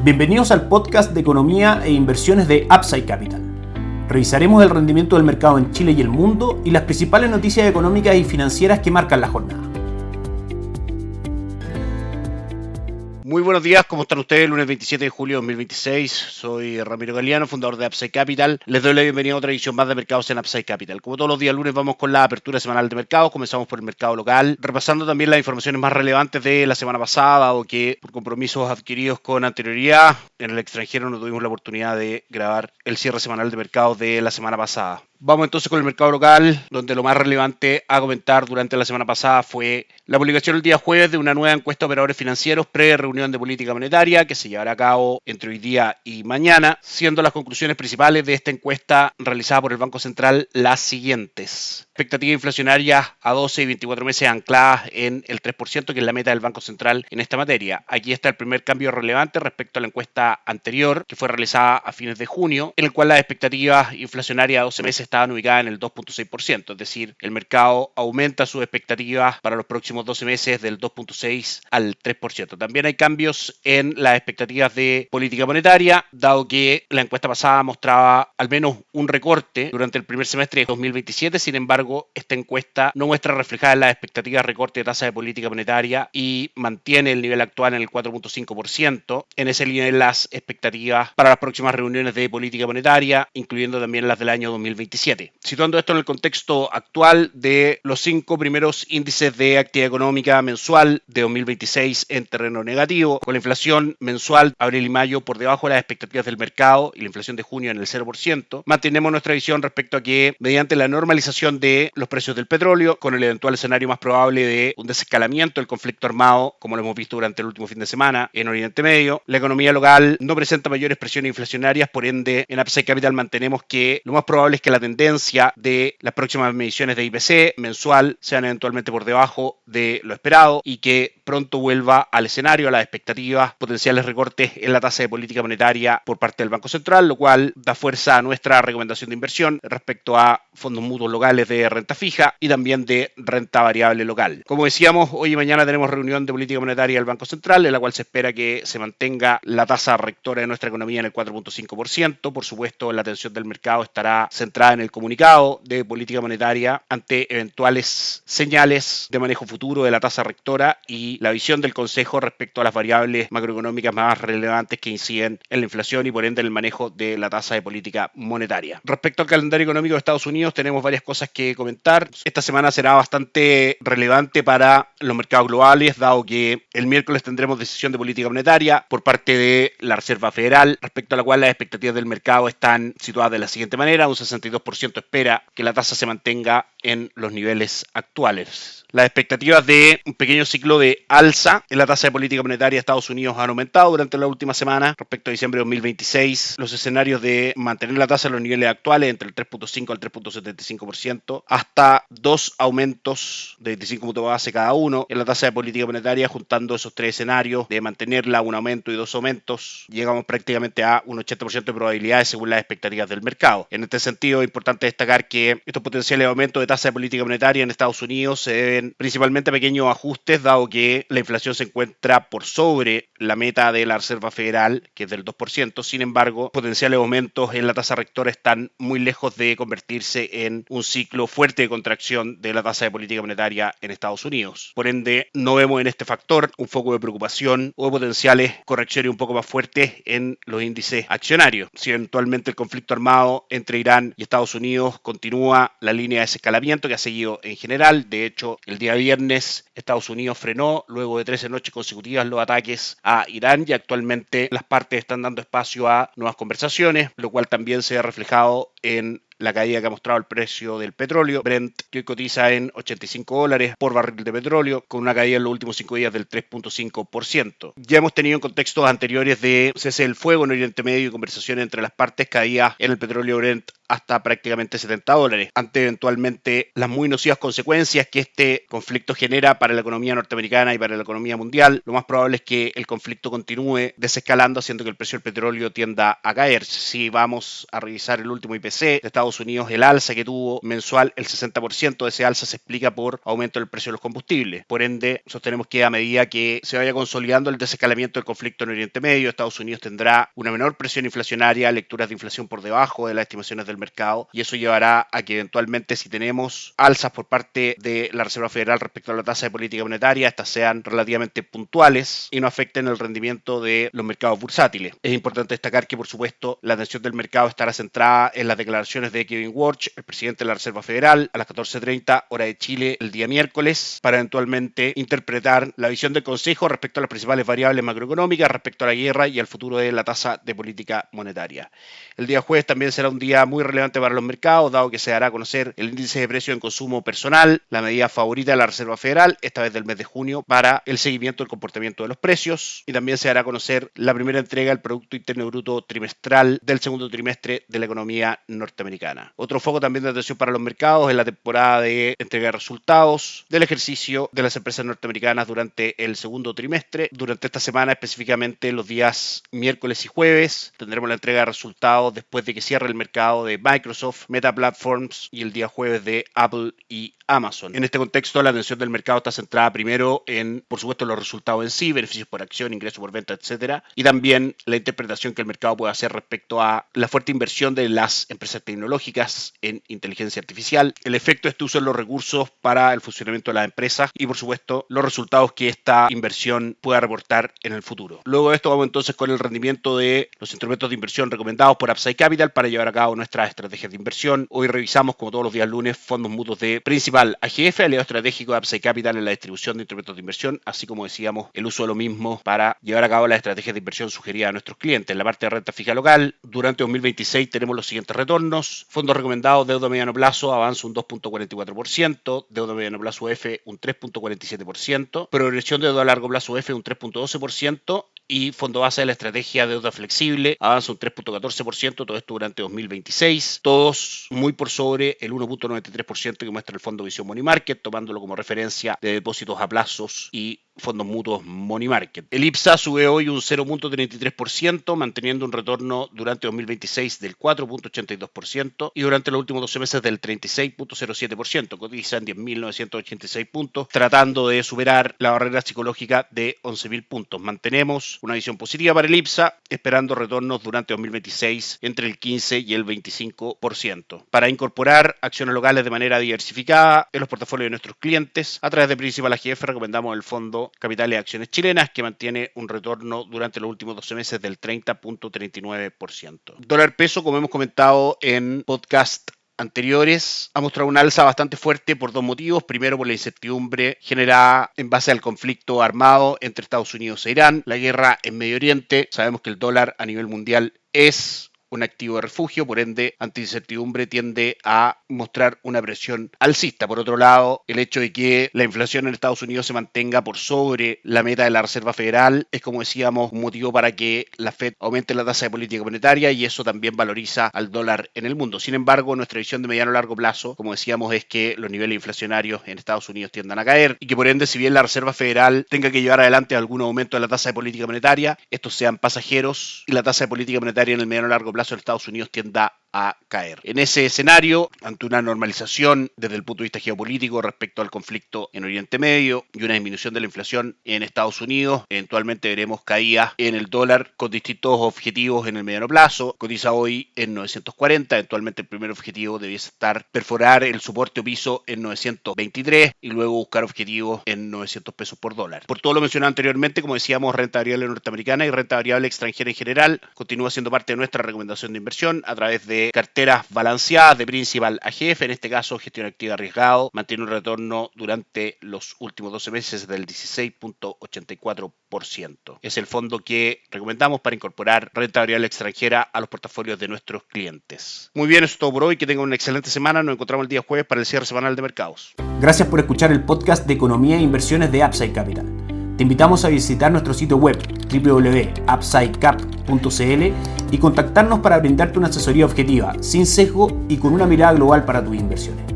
Bienvenidos al podcast de economía e inversiones de Upside Capital. Revisaremos el rendimiento del mercado en Chile y el mundo y las principales noticias económicas y financieras que marcan la jornada. Muy buenos días, ¿cómo están ustedes? Lunes 27 de julio de 2026, soy Ramiro Galeano, fundador de Upside Capital. Les doy la bienvenida a otra edición más de mercados en Upside Capital. Como todos los días lunes vamos con la apertura semanal de mercados, comenzamos por el mercado local, repasando también las informaciones más relevantes de la semana pasada o que por compromisos adquiridos con anterioridad en el extranjero no tuvimos la oportunidad de grabar el cierre semanal de mercados de la semana pasada. Vamos entonces con el mercado local, donde lo más relevante a comentar durante la semana pasada fue la publicación el día jueves de una nueva encuesta de operadores financieros pre-reunión de política monetaria que se llevará a cabo entre hoy día y mañana, siendo las conclusiones principales de esta encuesta realizada por el Banco Central las siguientes. Expectativas inflacionarias a 12 y 24 meses ancladas en el 3%, que es la meta del Banco Central en esta materia. Aquí está el primer cambio relevante respecto a la encuesta anterior, que fue realizada a fines de junio, en el cual las expectativas inflacionarias a 12 meses estaban ubicadas en el 2.6%, es decir, el mercado aumenta sus expectativas para los próximos 12 meses del 2.6 al 3%. También hay cambios en las expectativas de política monetaria, dado que la encuesta pasada mostraba al menos un recorte durante el primer semestre de 2027, sin embargo, esta encuesta no muestra reflejadas las expectativas de recorte de tasa de política monetaria y mantiene el nivel actual en el 4.5%. En ese nivel las expectativas para las próximas reuniones de política monetaria, incluyendo también las del año 2027. Situando esto en el contexto actual de los 5 primeros índices de actividad económica mensual de 2026 en terreno negativo, con la inflación mensual abril y mayo por debajo de las expectativas del mercado y la inflación de junio en el 0%, mantenemos nuestra visión respecto a que mediante la normalización de los precios del petróleo, con el eventual escenario más probable de un desescalamiento del conflicto armado, como lo hemos visto durante el último fin de semana en Oriente Medio, la economía local no presenta mayores presiones inflacionarias, por ende, en Upside Capital mantenemos que lo más probable es que la tendencia de las próximas mediciones de IPC mensual sean eventualmente por debajo de lo esperado y que pronto vuelva al escenario, a las expectativas, potenciales recortes en la tasa de política monetaria por parte del Banco Central, lo cual da fuerza a nuestra recomendación de inversión respecto a fondos mutuos locales de renta fija y también de renta variable local. Como decíamos, hoy y mañana tenemos reunión de política monetaria del Banco Central, en la cual se espera que se mantenga la tasa rectora de nuestra economía en el 4.5%. Por supuesto, la atención del mercado estará centrada en el comunicado de política monetaria ante eventuales señales de manejo futuro de la tasa rectora y la visión del Consejo respecto a las variables macroeconómicas más relevantes que inciden en la inflación y por ende en el manejo de la tasa de política monetaria. Respecto al calendario económico de Estados Unidos, tenemos varias cosas que comentar. Esta semana será bastante relevante para los mercados globales, dado que el miércoles tendremos decisión de política monetaria por parte de la Reserva Federal, respecto a la cual las expectativas del mercado están situadas de la siguiente manera: un 62% espera que la tasa se mantenga en los niveles actuales. Las expectativas de un pequeño ciclo de alza en la tasa de política monetaria de Estados Unidos han aumentado durante la última semana. Respecto a diciembre de 2026, los escenarios de mantener la tasa en los niveles actuales, entre el 3.5 al 3.75%, hasta 2 aumentos de 25 puntos base cada uno en la tasa de política monetaria, juntando esos 3 escenarios de mantenerla, un aumento y 2 aumentos, llegamos prácticamente a un 80% de probabilidades según las expectativas del mercado. En este sentido, es importante destacar que estos potenciales aumentos de tasa de política monetaria en Estados Unidos se deben principalmente a pequeños ajustes, dado que la inflación se encuentra por sobre la meta de la Reserva Federal, que es del 2%. Sin embargo, potenciales aumentos en la tasa rectora están muy lejos de convertirse en un ciclo fuerte de contracción de la tasa de política monetaria en Estados Unidos. Por ende, no vemos en este factor un foco de preocupación o de potenciales correcciones un poco más fuertes en los índices accionarios. Si eventualmente el conflicto armado entre Irán y Estados Unidos continúa la línea de desescalamiento que ha seguido en general, de hecho, el día viernes Estados Unidos frenó luego de 13 noches consecutivas los ataques a Irán y actualmente las partes están dando espacio a nuevas conversaciones, lo cual también se ha reflejado en la caída que ha mostrado el precio del petróleo. Brent, que hoy cotiza en $85 por barril de petróleo, con una caída en los últimos 5 días del 3.5%. Ya hemos tenido en contextos anteriores de cese del fuego en Oriente Medio y conversaciones entre las partes, caídas en el petróleo Brent hasta prácticamente $70, ante eventualmente las muy nocivas consecuencias que este conflicto genera para la economía norteamericana y para la economía mundial. Lo más probable es que el conflicto continúe desescalando, haciendo que el precio del petróleo tienda a caer. Si vamos a revisar el último IPC de Estados Unidos, el alza que tuvo mensual, el 60% de ese alza se explica por aumento del precio de los combustibles. Por ende, sostenemos que a medida que se vaya consolidando el desescalamiento del conflicto en Oriente Medio, Estados Unidos tendrá una menor presión inflacionaria, lecturas de inflación por debajo de las estimaciones del mercado, y eso llevará a que eventualmente, si tenemos alzas por parte de la Reserva Federal respecto a la tasa de política monetaria, estas sean relativamente puntuales y no afecten el rendimiento de los mercados bursátiles. Es importante destacar que, por supuesto, la atención del mercado estará centrada en las declaraciones de Kevin Warsh, el presidente de la Reserva Federal, a las 14:30 hora de Chile el día miércoles, para eventualmente interpretar la visión del Consejo respecto a las principales variables macroeconómicas, respecto a la guerra y al futuro de la tasa de política monetaria. El día jueves también será un día muy relevante para los mercados, dado que se dará a conocer el índice de precios en consumo personal, la medida favorita de la Reserva Federal, esta vez del mes de junio, para el seguimiento del comportamiento de los precios, y también se dará a conocer la primera entrega del Producto Interno Bruto trimestral del segundo trimestre de la economía norteamericana. Otro foco también de atención para los mercados es la temporada de entrega de resultados del ejercicio de las empresas norteamericanas durante el segundo trimestre. Durante esta semana, específicamente los días miércoles y jueves, tendremos la entrega de resultados después de que cierre el mercado de Microsoft, Meta Platforms, y el día jueves de Apple y Amazon. En este contexto, la atención del mercado está centrada primero en, por supuesto, los resultados en sí, beneficios por acción, ingresos por venta, etcétera, y también la interpretación que el mercado puede hacer respecto a la fuerte inversión de las empresas tecnológicas en inteligencia artificial, el efecto de este uso en los recursos para el funcionamiento de las empresas y, por supuesto, los resultados que esta inversión pueda reportar en el futuro. Luego de esto vamos entonces con el rendimiento de los instrumentos de inversión recomendados por Upside Capital para llevar a cabo nuestras estrategias de inversión. Hoy revisamos, como todos los días lunes, fondos mutuos de Principal AGF, aliado estratégico de Upside Capital en la distribución de instrumentos de inversión, así como decíamos, el uso de lo mismo para llevar a cabo las estrategias de inversión sugeridas a nuestros clientes. En la parte de renta fija local, durante 2026 tenemos los siguientes retornos. Fondos recomendados, deuda a mediano plazo, avanza un 2.44%, deuda a mediano plazo F un 3.47%, progresión de deuda a largo plazo F un 3.12%, y fondo base de la estrategia deuda flexible avanza un 3.14%, todo esto durante 2026, todos muy por sobre el 1.93% que muestra el fondo Visión Money Market, tomándolo como referencia de depósitos a plazos y fondos mutuos Money Market. El IPSA sube hoy un 0.33%, manteniendo un retorno durante 2026 del 4.82% y durante los últimos 12 meses del 36.07%. Cotiza en 10.986 puntos, tratando de superar la barrera psicológica de 11.000 puntos. Mantenemos una visión positiva para el IPSA, esperando retornos durante 2026 entre el 15 y el 25%. Para incorporar acciones locales de manera diversificada en los portafolios de nuestros clientes, a través de Principal AGF recomendamos el fondo Capitales y Acciones Chilenas, que mantiene un retorno durante los últimos 12 meses del 30.39%. Dólar peso, como hemos comentado en podcast anteriores, ha mostrado un alza bastante fuerte por dos motivos. Primero, por la incertidumbre generada en base al conflicto armado entre Estados Unidos e Irán, la guerra en Medio Oriente. Sabemos que el dólar a nivel mundial es un activo de refugio, por ende, ante incertidumbre tiende a mostrar una presión alcista. Por otro lado, el hecho de que la inflación en Estados Unidos se mantenga por sobre la meta de la Reserva Federal es, como decíamos, un motivo para que la Fed aumente la tasa de política monetaria, y eso también valoriza al dólar en el mundo. Sin embargo, nuestra visión de mediano a largo plazo, como decíamos, es que los niveles inflacionarios en Estados Unidos tiendan a caer y que, por ende, si bien la Reserva Federal tenga que llevar adelante algún aumento de la tasa de política monetaria, estos sean pasajeros y la tasa de política monetaria en el mediano a largo plazo en Estados Unidos tienda a caer. En ese escenario, ante una normalización desde el punto de vista geopolítico respecto al conflicto en Oriente Medio y una disminución de la inflación en Estados Unidos, eventualmente veremos caídas en el dólar con distintos objetivos en el mediano plazo. Cotiza hoy en 940, eventualmente el primer objetivo debiese estar perforar el soporte o piso en 923 y luego buscar objetivos en 900 pesos por dólar. Por todo lo mencionado anteriormente, como decíamos, renta variable norteamericana y renta variable extranjera en general continúa siendo parte de nuestra recomendación de inversión a través de carteras balanceadas de Principal AGF, en este caso gestión activa arriesgado, mantiene un retorno durante los últimos 12 meses del 16.84%. Es el fondo que recomendamos para incorporar renta variable extranjera a los portafolios de nuestros clientes. Muy bien, eso es todo por hoy, que tengan una excelente semana, nos encontramos el día jueves para el cierre semanal de mercados. Gracias por escuchar el podcast de Economía e Inversiones de Upside Capital. Te invitamos a visitar nuestro sitio web www.upsidecap.com y contactarnos para brindarte una asesoría objetiva, sin sesgo y con una mirada global para tus inversiones.